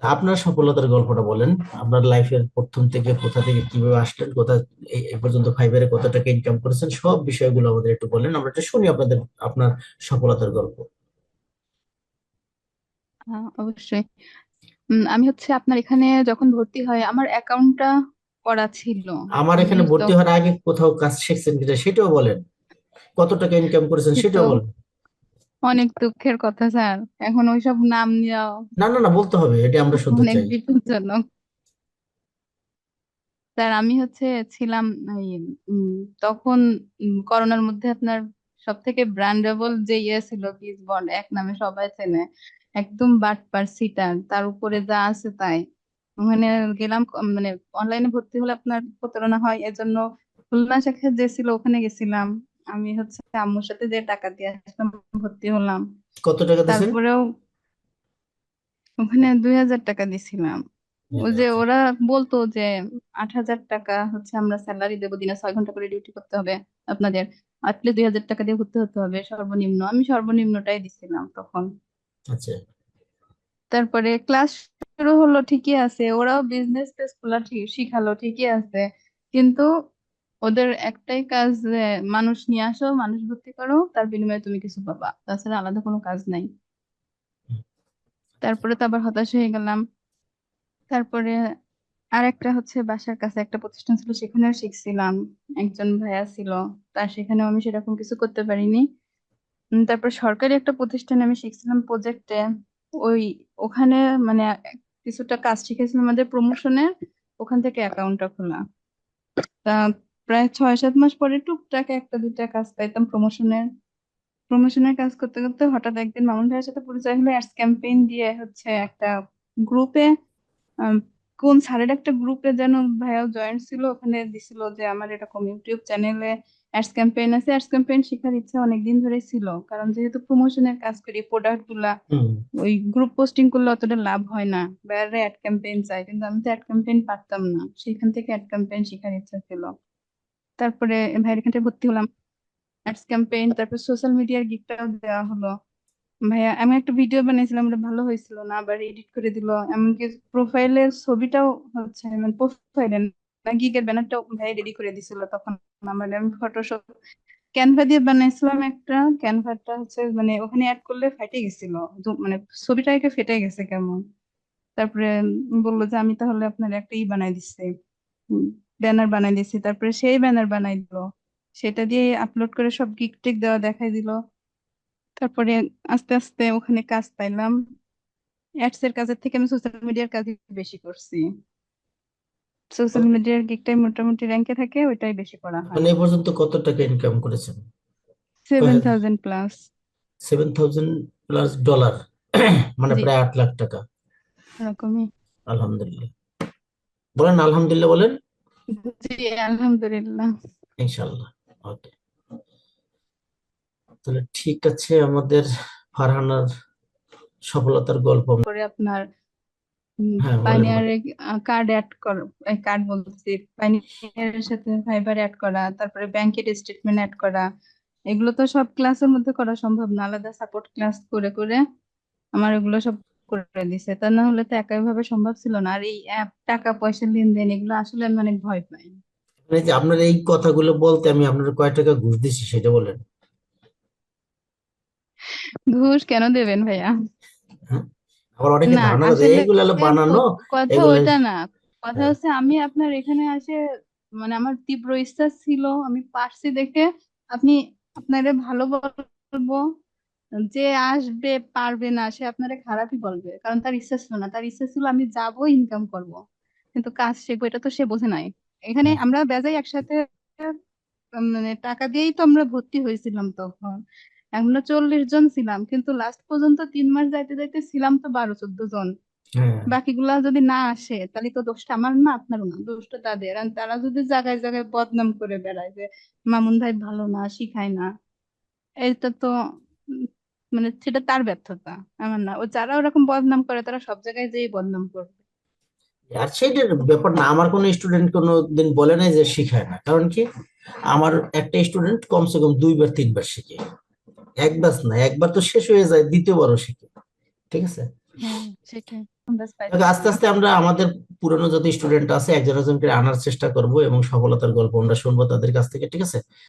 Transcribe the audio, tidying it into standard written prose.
আপনার সফলতার গল্পটা বলেন। আপনার লাইফের প্রথম থেকে কোথা থেকে কিভাবে আসলেন, কোথা এই পর্যন্ত ফাইবারে কত টাকা ইনকাম করেছেন, সব বিষয়গুলো আমাদের একটু বলেন, আমরা একটু শুনি আপনার সফলতার গল্প। অবশ্যই। আমি হচ্ছে আপনার এখানে যখন ভর্তি হয় আমার অ্যাকাউন্টটা করা ছিল। আমার আমি এখানে তো ভর্তি হওয়ার আগে কোথাও কাজ শিখছেন কিনা সেটাও বলেন, কত টাকা ইনকাম করেছেন সে তো সেটাও বলেন। অনেক দুঃখের কথা স্যার। এখন ওইসব নাম নেওয়া না না না, বলতে হবে, এটা আমরা শুনতে অনেক চাই। বিপজ্জনক। স্যার আমি হচ্ছে ছিলাম এই, উম, তখন করোনার মধ্যে আপনার সব থেকে ব্র্যান্ডেবল যে ইয়ে ছিল পিস বন্ড, এক নামে সবাই চেনে। একদম বাটপার সিটার, তার উপরে যা আছে তাই। ওখানে গেলাম, মানে অনলাইনে ভর্তি হলে আপনার প্রতারণা হয়, এজন্য খুলনা শাখা যে ছিল ওখানে গেছিলাম। আমি হচ্ছে আম্মুর সাথে যে টাকা দিয়ে আসলাম, ভর্তি হলাম। কত টাকা দিয়েছেন? তারপরেও ওখানে 2000 টাকা দিছিলাম। ওই যে আচ্ছা ওরা বলতো যে 8000 টাকা হচ্ছে আমরা স্যালারি দেবো, দিনে 6 ঘন্টা করে ডিউটি করতে হবে আপনাদের, আটলে 2000 টাকা দিয়ে ঘুরতে হতে হবে সর্বনিম্ন। আমি সর্বনিম্নটাই দিছিলাম তখন। আচ্ছা। তারপরে ক্লাস শুরু হলো, ঠিকই আছে, ওরাও বিজনেস টেস খোলা ঠিক শিখালো, ঠিকই আছে। কিন্তু ওদের একটাই কাজ যে মানুষ নিয়ে আসো, মানুষ ভর্তি করো, তার বিনিময়ে তুমি কিছু পাবা, তাছাড়া আলাদা কোনো কাজ নাই। তারপরে তো আবার হতাশ হয়ে গেলাম। তারপরে আর একটা হচ্ছে বাসার কাছে একটা প্রতিষ্ঠান ছিল, সেখানেও শিখছিলাম। একজন ভাইয়া ছিল, তার সেখানেও আমি সেরকম কিছু করতে পারিনি। তারপর সরকারি একটা প্রতিষ্ঠানে আমি শিখছিলাম প্রজেক্টে। ওই ওখানে মানে কিছুটা কাজ শিখেছিলাম আমাদের প্রমোশনের, ওখান থেকে অ্যাকাউন্টটা খোলা। তা প্রায় 6-7 মাস পরে টুকটাক একটা দুইটা কাজ পাইতাম প্রমোশনের। প্রমোশনের কাজ করতে করতে হঠাৎ একদিন মামুন ভাইয়ের সাথে পরিচয় হলো, অ্যাডস ক্যাম্পেইন দিয়ে হচ্ছে একটা গ্রুপে, আম, কোন স্যারের একটা গ্রুপে যেন ভাইয়াও জয়েন্ট ছিল, ওখানে দিছিল যে আমার এরকম ইউটিউব চ্যানেলে অ্যাডস ক্যাম্পেইন আছে। অ্যাডস ক্যাম্পেইন শেখার ইচ্ছা অনেকদিন ধরে ছিল, কারণ যেহেতু প্রমোশনের কাজ করি, প্রোডাক্ট গুলা হুম। ওই গ্রুপ পোস্টিং করলে অতটা লাভ হয় না, বাইরে অ্যাড ক্যাম্পেইন চাই, কিন্তু আমি তো অ্যাড ক্যাম্পেইন পারতাম না। সেখান থেকে অ্যাড ক্যাম্পেইন শেখার ইচ্ছা ছিল। তারপরে ভাইয়ের এখান থেকে ভর্তি হলাম, অ্যাডস ক্যাম্পেইন, তারপর সোশ্যাল মিডিয়ার গিগটাও দেওয়া হলো। ভাইয়া আমি একটা ভিডিও বানিয়েছিলাম, ওটা ভালো হয়েছিল না, আবার এডিট করে দিল। এমনকি প্রোফাইলের ছবিটাও হচ্ছে, মানে প্রোফাইলে না, গিগের ব্যানারটাও ভাই রেডি করে দিছিল তখন। আমার আমি ফটোশপ ক্যানভা দিয়ে বানাইছিলাম একটা। ক্যানভাটা হচ্ছে মানে ওখানে অ্যাড করলে ফাটে গেছিল, মানে ছবিটা একে ফেটে গেছে কেমন। তারপরে বললো যে আমি তাহলে আপনার একটা বানাই দিচ্ছি, ব্যানার বানাই দিচ্ছি। তারপরে সেই ব্যানার বানাই দিল, সেটা দিয়ে আপলোড করে সব গিগ টিক দেওয়া দেখাই দিল। তারপরে আস্তে আস্তে ওখানে কাজ পাইলাম। অ্যাডস এর কাজের থেকে আমি সোশ্যাল মিডিয়ার কাজই বেশি করছি। সোশ্যাল মিডিয়ার গিগটাই মোটামুটি র্যাঙ্কে থাকে, ওইটাই বেশি করা হয়। মানে এ পর্যন্ত কত টাকা ইনকাম করেছেন? 7000+। 7,000+ ডলার, মানে জি, প্রায় 8 লাখ টাকা। এরকমই। আলহামদুলিল্লাহ। বলেন আলহামদুলিল্লাহ বলেন। জি, আলহামদুলিল্লাহ। ইনশাল্লাহ। ওকে, তাহলে ঠিক আছে, আমাদের ফারহানার সফলতার গল্প পরে আপনার হ্যাঁ বলেন বলেন। পাইনিয়ারে কার্ড অ্যাড কর, কার্ড বলছি, পাইনিয়ারের সাথে ফাইবার অ্যাড করা, তারপরে ব্যাংকের স্টেটমেন্ট অ্যাড করা। এগুলো তো সব ক্লাসের মধ্যে করা সম্ভব না, আলাদা সাপোর্ট ক্লাস করে করে আমার এগুলো সব করে দিছে। তা না হলে তো একাই ভাবে সম্ভব ছিল না। আর এই অ্যাপ, টাকা পয়সা লেনদেন, এগুলো আসলে আমি অনেক ভয় পাই। মানে যে আপনার এই কথাগুলো বলতে আমি আপনার কয় টাকা ঘুষ দিচ্ছি সেটা বলেন। ঘুষ কেন দেবেন ভাইয়া? হ্যাঁ? আবার অনেকে না, ধারণা করে আসলে এইগুলো হলো বানানো। কথা এগুলো ওইটা না। কথা হ্যাঁ। হচ্ছে আমি আপনার এখানে আসে, মানে আমার তীব্র ইচ্ছা ছিল, আমি পারছি দেখে আপনি, আপনারে ভালো বলবো, যে আসবে পারবে না সে আপনারে খারাপই বলবে, কারণ তার ইচ্ছা ছিল না। তার ইচ্ছা ছিল আমি যাব, ইনকাম করব, কিন্তু কাজ শিখবো, এটা তো সে বোঝে নাই। এখানে আমরা বেজাই একসাথে, মানে টাকা দিয়েই তো আমরা ভর্তি হয়েছিলাম তখন। আমরা 40 জন ছিলাম, কিন্তু লাস্ট পর্যন্ত 3 মাস যাইতে যাইতে ছিলাম তো 12-14 জন। হ্যাঁ। বাকিগুলা যদি না আসে, তাহলে তো দোষটা আমার না, আপনারও না, দোষটা তাদের। আর তারা যদি জায়গায় জায়গায় বদনাম করে বেড়ায় যে মামুন ভাই ভালো না, শিখায় না, এটা তো উম, মানে সেটা তার ব্যর্থতা, আমার না। ও যারা ওরকম বদনাম করে তারা সব জায়গায় যেই বদনাম করবে। আর সেটার ব্যাপার না, আমার কোনো স্টুডেন্ট কোনো দিন বলে নাই যে শিখায় না, কারণ কি আমার একটা স্টুডেন্ট কমসে কম 2 বার 3 বার শিখে। একবার না, একবার তো শেষ হয়ে যায়, দ্বিতীয়বারও শিখে। ঠিক আছে। হ্যাঁ, সেটাই। ব্যাস তবে পাইতেছি আস্তে না। আস্তে আমরা আমাদের পুরনো যত স্টুডেন্ট আছে একজন একজন করে আনার চেষ্টা করব এবং সফলতার গল্প আমরা শুনবো তাদের কাছ থেকে, ঠিক আছে?